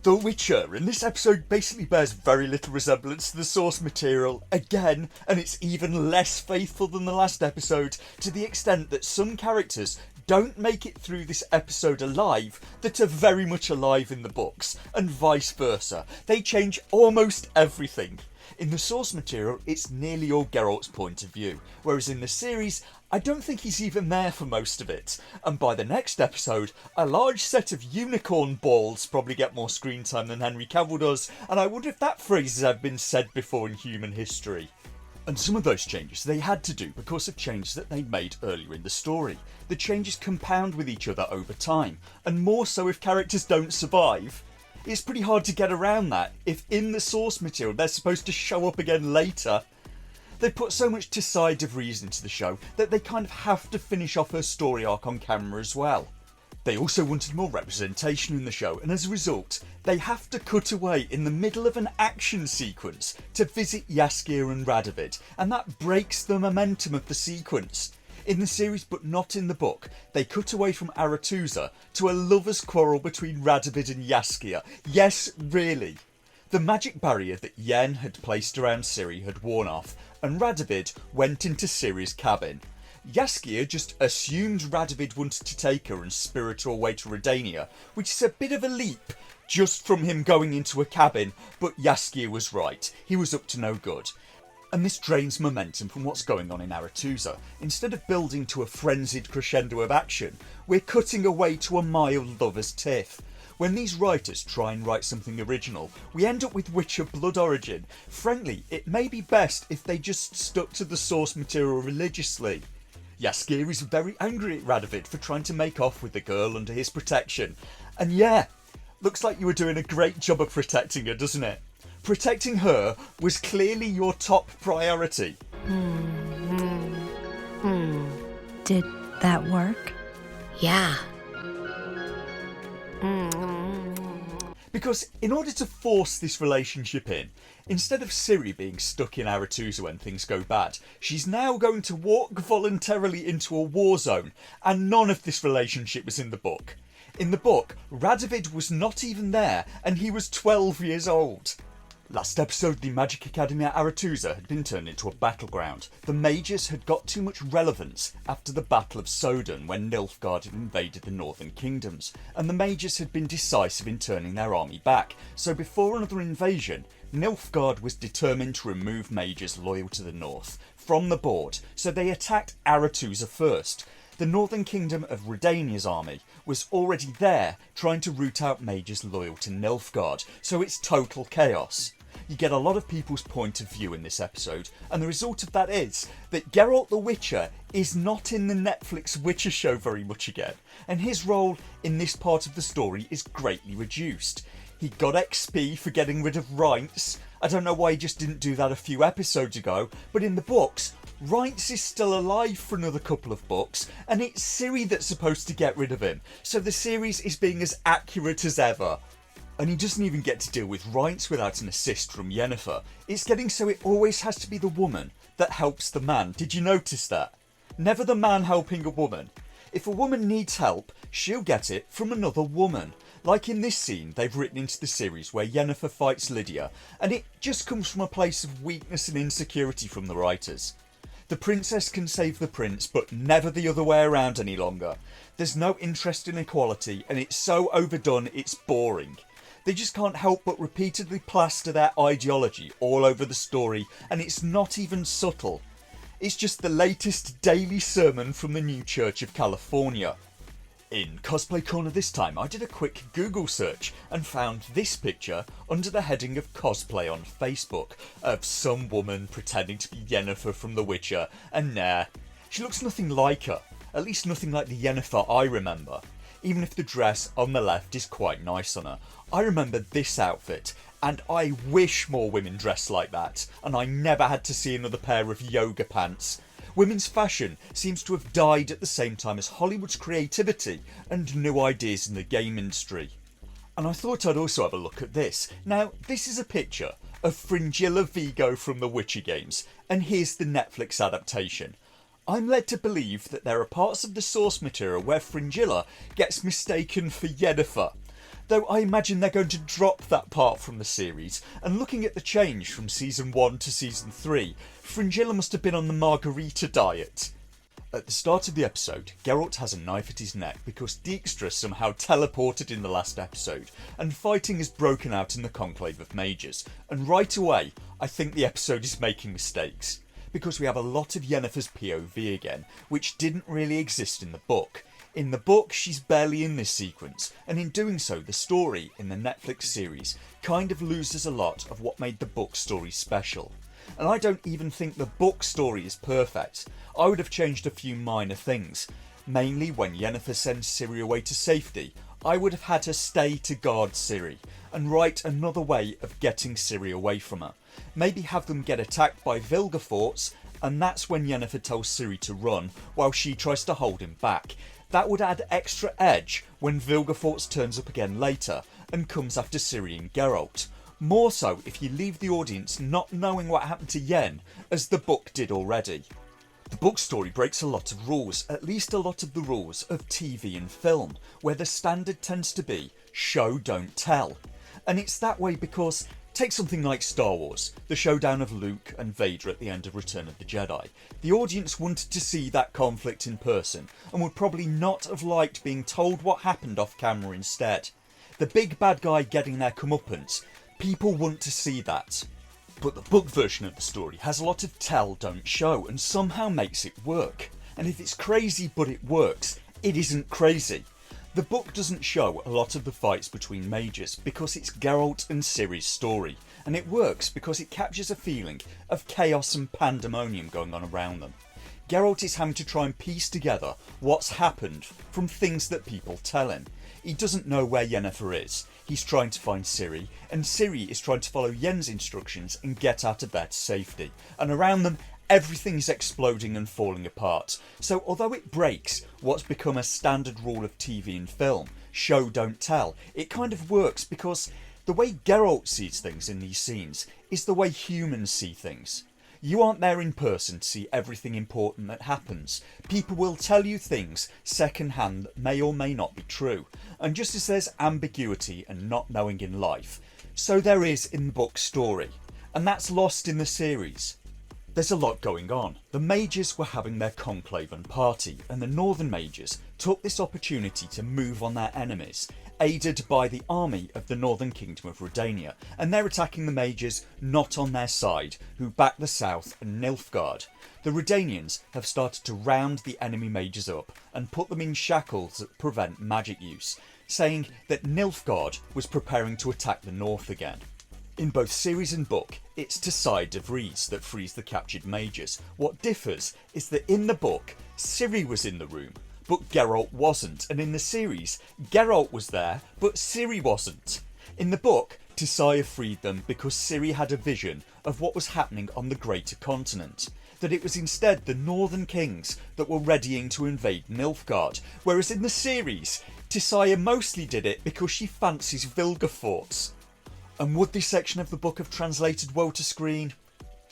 The Witcher in this episode basically bears very little resemblance to the source material again, and it's even less faithful than the last episode, to the extent that some characters don't make it through this episode alive that are very much alive in the books, and vice versa. They change almost everything. In the source material, it's nearly all Geralt's point of view, whereas in the series, I don't think he's even there for most of it. And by the next episode, a large set of unicorn balls probably get more screen time than Henry Cavill does, and I wonder if that phrase has been said before in human history. And some of those changes they had to do because of changes that they'd made earlier in the story. The changes compound with each other over time, and more so if characters don't survive. It's pretty hard to get around that if in the source material they're supposed to show up again later. They put so much to side of Reese into the show that they kind of have to finish off her story arc on camera as well. They also wanted more representation in the show, and as a result, they have to cut away in the middle of an action sequence to visit Jaskier and Radovid, and that breaks the momentum of the sequence. In the series, but not in the book, they cut away from Aretuza to a lover's quarrel between Radovid and Jaskier. Yes, really. The magic barrier that Yen had placed around Ciri had worn off, and Radovid went into Ciri's cabin. Jaskier just assumed Radovid wanted to take her and spirit her away to Redania, which is a bit of a leap just from him going into a cabin, but Jaskier was right. He was up to no good. And this drains momentum from what's going on in Aretuza. Instead of building to a frenzied crescendo of action, we're cutting away to a mild lover's tiff. When these writers try and write something original, we end up with Witcher Blood Origin. Frankly, it may be best if they just stuck to the source material religiously. Jaskier is very angry at Radovid for trying to make off with the girl under his protection. And yeah, looks like you were doing a great job of protecting her, doesn't it? Protecting her was clearly your top priority. Did that work? Yeah. Because in order to force this relationship in, instead of Ciri being stuck in Aretuza when things go bad, she's now going to walk voluntarily into a war zone, and none of this relationship was in the book. In the book, Radovid was not even there, and he was 12 years old. Last episode, the Magic Academy at Aretuza had been turned into a battleground. The mages had got too much relevance after the Battle of Sodden when Nilfgaard had invaded the Northern Kingdoms, and the mages had been decisive in turning their army back, so before another invasion, Nilfgaard was determined to remove mages loyal to the north from the board, so they attacked Aretuza first. The Northern Kingdom of Redania's army was already there, trying to root out mages loyal to Nilfgaard, so it's total chaos. You get a lot of people's point of view in this episode, and the result of that is that Geralt the Witcher is not in the Netflix Witcher show very much again, and his role in this part of the story is greatly reduced. He got XP for getting rid of Reince. I don't know why he just didn't do that a few episodes ago, but in the books, Reince is still alive for another couple of books, and it's Ciri that's supposed to get rid of him, so the series is being as accurate as ever. And he doesn't even get to deal with Reince without an assist from Yennefer. It's getting so it always has to be the woman that helps the man. Did you notice that? Never the man helping a woman. If a woman needs help, she'll get it from another woman. Like in this scene they've written into the series where Yennefer fights Lydia, and it just comes from a place of weakness and insecurity from the writers. The princess can save the prince, but never the other way around any longer. There's no interest in equality, and it's so overdone it's boring. They just can't help but repeatedly plaster their ideology all over the story, and it's not even subtle. It's just the latest daily sermon from the New Church of California. In Cosplay Corner this time, I did a quick Google search and found this picture under the heading of cosplay on Facebook of some woman pretending to be Yennefer from The Witcher, and nah, she looks nothing like her, at least nothing like the Yennefer I remember. Even if the dress on the left is quite nice on her, I remember this outfit, and I wish more women dressed like that, and I never had to see another pair of yoga pants. Women's fashion seems to have died at the same time as Hollywood's creativity and new ideas in the game industry. And I thought I'd also have a look at this. Now, this is a picture of Fringilla Vigo from the Witcher games, and here's the Netflix adaptation. I'm led to believe that there are parts of the source material where Fringilla gets mistaken for Yennefer. though I imagine they're going to drop that part from the series, and looking at the change from Season 1 to Season 3, Fringilla must have been on the margarita diet. At the start of the episode, Geralt has a knife at his neck because Dijkstra somehow teleported in the last episode, and fighting has broken out in the Conclave of Mages, and right away I think the episode is making mistakes, because we have a lot of Yennefer's POV again, which didn't really exist in the book. In the book, she's barely in this sequence, and in doing so, the story in the Netflix series kind of loses a lot of what made the book story special. And I don't even think the book story is perfect. I would have changed a few minor things. Mainly when Yennefer sends Ciri away to safety, I would have had her stay to guard Ciri, and write another way of getting Ciri away from her. Maybe have them get attacked by Vilgefortz, and that's when Yennefer tells Ciri to run, while she tries to hold him back. That would add extra edge when Vilgefortz turns up again later, and comes after Ciri and Geralt. More so if you leave the audience not knowing what happened to Yen, as the book did already. The book story breaks a lot of rules, at least a lot of the rules of TV and film, where the standard tends to be show don't tell. And it's that way because, take something like Star Wars, the showdown of Luke and Vader at the end of Return of the Jedi. The audience wanted to see that conflict in person, and would probably not have liked being told what happened off camera instead. The big bad guy getting their comeuppance, people want to see that. But the book version of the story has a lot of tell don't show, and somehow makes it work. And if it's crazy but it works, it isn't crazy. The book doesn't show a lot of the fights between mages because it's Geralt and Ciri's story, and it works because it captures a feeling of chaos and pandemonium going on around them. Geralt is having to try and piece together what's happened from things that people tell him. He doesn't know where Yennefer is, he's trying to find Ciri, and Ciri is trying to follow Yen's instructions and get out of there to safety, and around them everything is exploding and falling apart. So although it breaks what's become a standard rule of TV and film, show don't tell, it kind of works because the way Geralt sees things in these scenes is the way humans see things. You aren't there in person to see everything important that happens. People will tell you things second hand that may or may not be true. And just as there's ambiguity and not knowing in life, so there is in the book story. And that's lost in the series. There's a lot going on. The mages were having their conclave and party, and the northern mages took this opportunity to move on their enemies, aided by the army of the northern kingdom of Redania, and they're attacking the mages not on their side, who back the south and Nilfgaard. The Redanians have started to round the enemy mages up and put them in shackles that prevent magic use, saying that Nilfgaard was preparing to attack the north again. In both series and book, it's Tessai de Vries that frees the captured mages. What differs is that in the book, Ciri was in the room, but Geralt wasn't, and in the series, Geralt was there, but Ciri wasn't. In the book, Tessai freed them because Ciri had a vision of what was happening on the greater continent, that it was instead the northern kings that were readying to invade Nilfgaard, whereas in the series, Tessai mostly did it because she fancies Vilgefortz. And would this section of the book have translated well to screen?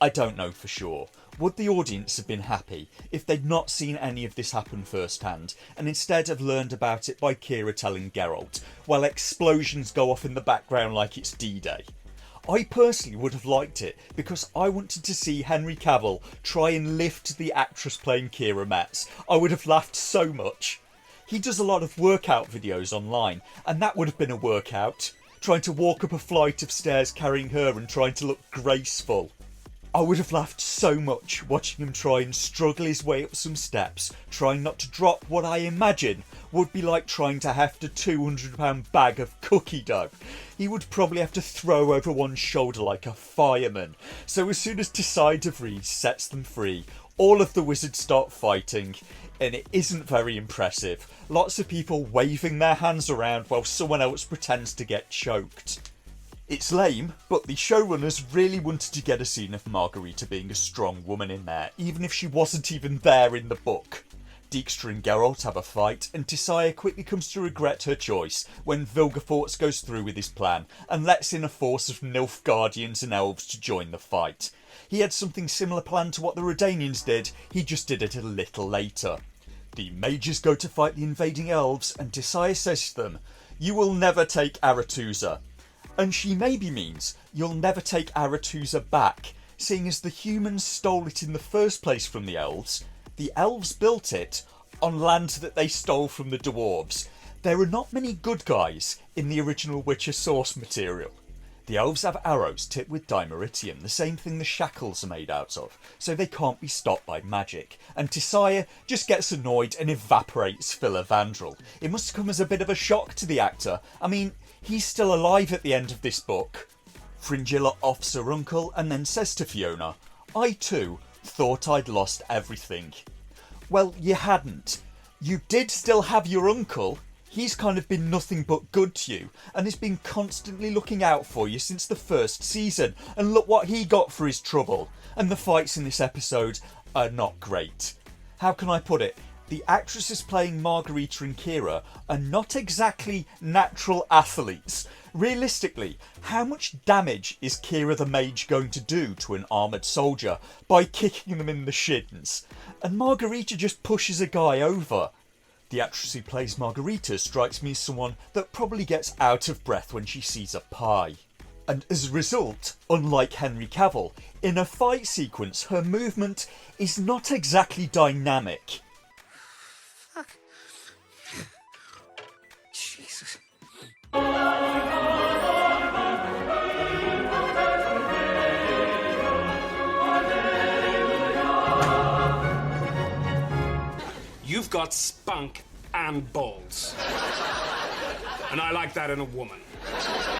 I don't know for sure. Would the audience have been happy if they'd not seen any of this happen firsthand, and instead have learned about it by Kira telling Geralt, while explosions go off in the background like it's D-Day? I personally would have liked it, because I wanted to see Henry Cavill try and lift the actress playing Kira Metz. I would have laughed so much. He does a lot of workout videos online, and that would have been a workout. Trying to walk up a flight of stairs carrying her and trying to look graceful. I would have laughed so much watching him try and struggle his way up some steps, trying not to drop what I imagine would be like trying to heft a £200 bag of cookie dough. He would probably have to throw over one shoulder like a fireman. So as soon as Tessai de Vries sets them free, all of the wizards start fighting, and it isn't very impressive. Lots of people waving their hands around while someone else pretends to get choked. It's lame, but the showrunners really wanted to get a scene of Margarita being a strong woman in there, even if she wasn't even there in the book. Dijkstra and Geralt have a fight, and Tessai quickly comes to regret her choice when Vilgefortz goes through with his plan and lets in a force of Nilfgaardians and elves to join the fight. He had something similar planned to what the Redanians did, he just did it a little later. The mages go to fight the invading elves, and Tessai says to them, you will never take Aretusa. And she maybe means you'll never take Aretusa back, seeing as the humans stole it in the first place from the elves built it on land that they stole from the dwarves. There are not many good guys in the original Witcher source material. The elves have arrows tipped with dimeritium, the same thing the shackles are made out of, so they can't be stopped by magic, and Tissaia just gets annoyed and evaporates Filavandrel. It must come as a bit of a shock to the actor. I mean, he's still alive at the end of this book. Fringilla offs her uncle and then says to Fiona, "I too thought I'd lost everything." Well, you hadn't. You did still have your uncle. He's kind of been nothing but good to you and has been constantly looking out for you since the first season, and look what he got for his trouble. And the fights in this episode are not great. How can I put it? The actresses playing Margarita and Kira are not exactly natural athletes. Realistically, how much damage is Kira the mage going to do to an armoured soldier by kicking them in the shins? And Margarita just pushes a guy over. The actress who plays Margarita strikes me as someone that probably gets out of breath when she sees a pie. And as a result, unlike Henry Cavill, in a fight sequence her movement is not exactly dynamic. Jesus. You've got spunk and balls. And I like that in a woman.